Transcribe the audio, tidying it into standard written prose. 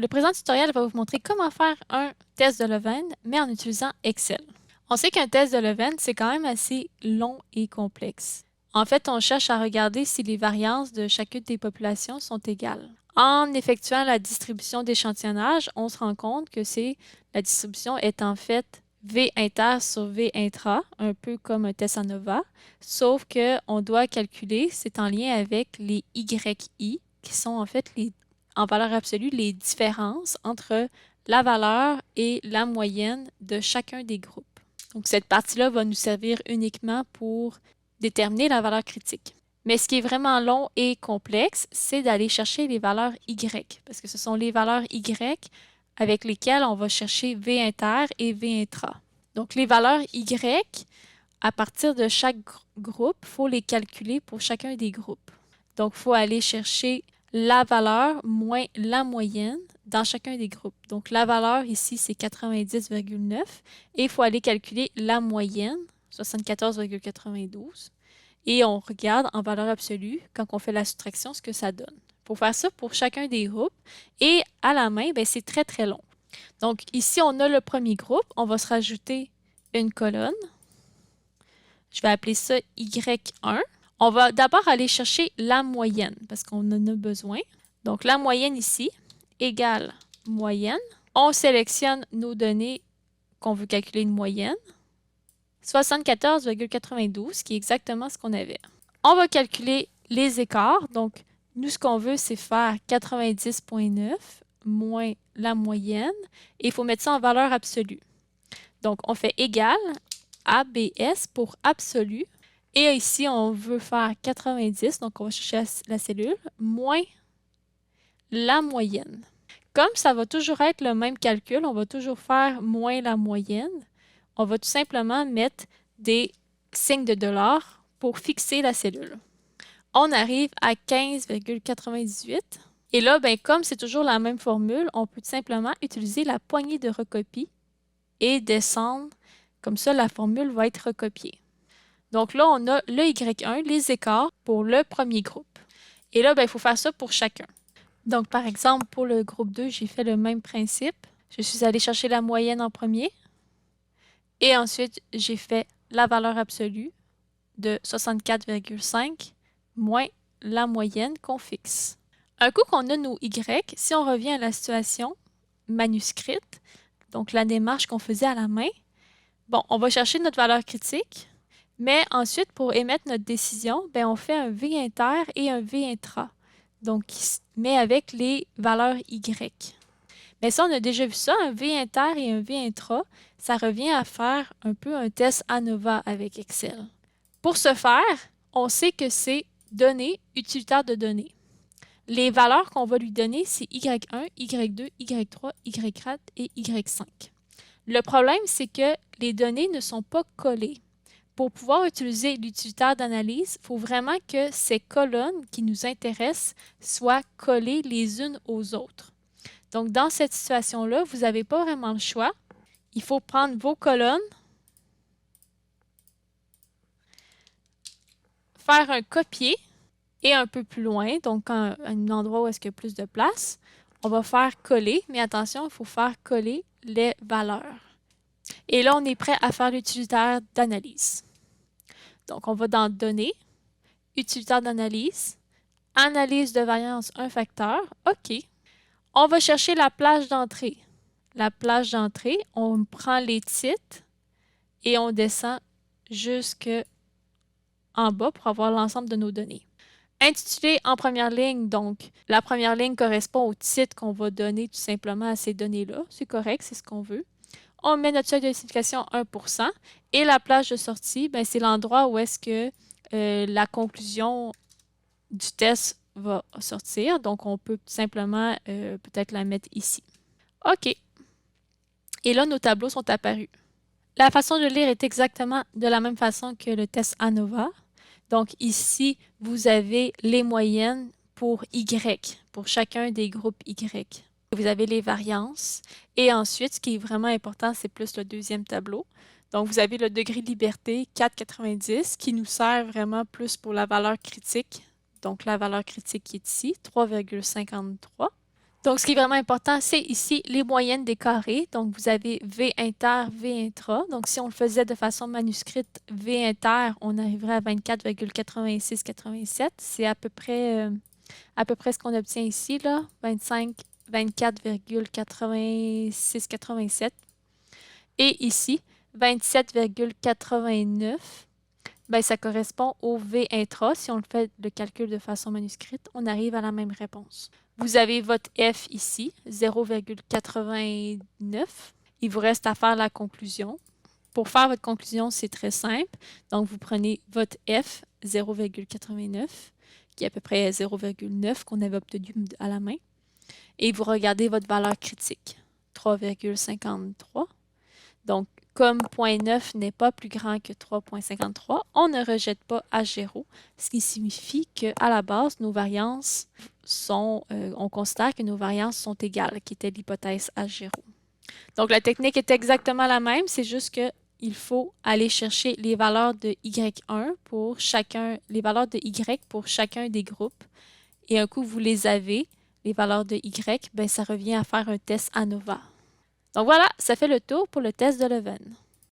Le présent tutoriel va vous montrer comment faire un test de Leven, mais en utilisant Excel. On sait qu'un test de Leven, c'est quand même assez long et complexe. En fait, on cherche à regarder si les variances de chacune des populations sont égales. En effectuant la distribution d'échantillonnage, on se rend compte que la distribution est en fait V inter sur V intra, un peu comme un test ANOVA, sauf qu'on doit calculer, c'est en lien avec les YI, qui sont en fait en valeur absolue les différences entre la valeur et la moyenne de chacun des groupes. Donc, cette partie-là va nous servir uniquement pour déterminer la valeur critique. Mais ce qui est vraiment long et complexe, c'est d'aller chercher les valeurs Y, parce que ce sont les valeurs Y avec lesquelles on va chercher V inter et V intra. Donc, les valeurs Y, à partir de chaque groupe, il faut les calculer pour chacun des groupes. Donc, il faut aller chercher la valeur moins la moyenne dans chacun des groupes. Donc, la valeur ici, c'est 90,9 et il faut aller calculer la moyenne, 74,92. Et on regarde en valeur absolue, quand on fait la soustraction, ce que ça donne. Pour faire ça pour chacun des groupes. Et à la main, c'est très, très long. Donc, ici, on a le premier groupe. On va se rajouter une colonne. Je vais appeler ça Y1. On va d'abord aller chercher la moyenne parce qu'on en a besoin. Donc, la moyenne ici égale moyenne. On sélectionne nos données qu'on veut calculer une moyenne. 74,92, qui est exactement ce qu'on avait. On va calculer les écarts. Donc, nous, ce qu'on veut, c'est faire 90,9 moins la moyenne. Et il faut mettre ça en valeur absolue. Donc, on fait égal ABS pour absolu. Et ici, on veut faire 90, donc on va chercher la cellule, moins la moyenne. Comme ça va toujours être le même calcul, on va toujours faire moins la moyenne. On va tout simplement mettre des signes de dollars pour fixer la cellule. On arrive à 15,98. Et là, comme c'est toujours la même formule, on peut tout simplement utiliser la poignée de recopie et descendre. Comme ça, la formule va être recopiée. Donc là, on a le Y1, les écarts pour le premier groupe. Et là, il faut faire ça pour chacun. Donc, par exemple, pour le groupe 2, j'ai fait le même principe. Je suis allée chercher la moyenne en premier. Et ensuite, j'ai fait la valeur absolue de 64,5 moins la moyenne qu'on fixe. Un coup qu'on a nos Y, si on revient à la situation manuscrite, donc la démarche qu'on faisait à la main, on va chercher notre valeur critique. Mais ensuite, pour émettre notre décision, on fait un V inter et un V intra. Donc, mais avec les valeurs Y. Mais ça, on a déjà vu ça, un V inter et un V intra, ça revient à faire un peu un test ANOVA avec Excel. Pour ce faire, on sait que c'est données, utilitaire de données. Les valeurs qu'on va lui donner, c'est Y1, Y2, Y3, Y4 et Y5. Le problème, c'est que les données ne sont pas collées. Pour pouvoir utiliser l'utilitaire d'analyse, il faut vraiment que ces colonnes qui nous intéressent soient collées les unes aux autres. Donc, dans cette situation-là, vous n'avez pas vraiment le choix. Il faut prendre vos colonnes, faire un copier et un peu plus loin, donc un endroit où est-ce qu'il y a plus de place, on va faire coller, mais attention, il faut faire coller les valeurs. Et là, on est prêt à faire l'utilitaire d'analyse. Donc, on va dans Données, utilitaire d'analyse, analyse de variance un facteur, OK. On va chercher la plage d'entrée. La plage d'entrée, on prend les titres et on descend jusqu'en bas pour avoir l'ensemble de nos données. Intitulé en première ligne, donc la première ligne correspond au titre qu'on va donner tout simplement à ces données-là. C'est correct, c'est ce qu'on veut. On met notre seuil de signification 1% et la plage de sortie, c'est l'endroit où est-ce que la conclusion du test va sortir. Donc, on peut simplement peut-être la mettre ici. OK. Et là, nos tableaux sont apparus. La façon de lire est exactement de la même façon que le test ANOVA. Donc, ici, vous avez les moyennes pour Y, pour chacun des groupes Y. Vous avez les variances. Et ensuite, ce qui est vraiment important, c'est plus le deuxième tableau. Donc, vous avez le degré de liberté 4,90 qui nous sert vraiment plus pour la valeur critique. Donc, la valeur critique qui est ici, 3,53. Donc, ce qui est vraiment important, c'est ici les moyennes des carrés. Donc, vous avez V inter, V intra. Donc, si on le faisait de façon manuscrite, V inter, on arriverait à 24,8687. C'est à peu près ce qu'on obtient ici, là, 24,8687. Et ici, 27,89. Ben, ça correspond au V intra. Si on le fait le calcul de façon manuscrite, on arrive à la même réponse. Vous avez votre F ici, 0,89. Il vous reste à faire la conclusion. Pour faire votre conclusion, c'est très simple. Donc, vous prenez votre F, 0,89, qui est à peu près 0,9 qu'on avait obtenu à la main, et vous regardez votre valeur critique, 3,53. Donc, comme 0,9 n'est pas plus grand que 3,53, on ne rejette pas H0, ce qui signifie qu'à la base, nos variances sont, on considère que nos variances sont égales, qui était l'hypothèse H0. Donc, la technique est exactement la même, c'est juste qu'il faut aller chercher les valeurs de Y1 pour chacun, les valeurs de Y pour chacun des groupes. Et un coup, vous les avez, les valeurs de Y, ben, ça revient à faire un test ANOVA. Donc voilà, ça fait le tour pour le test de Leven.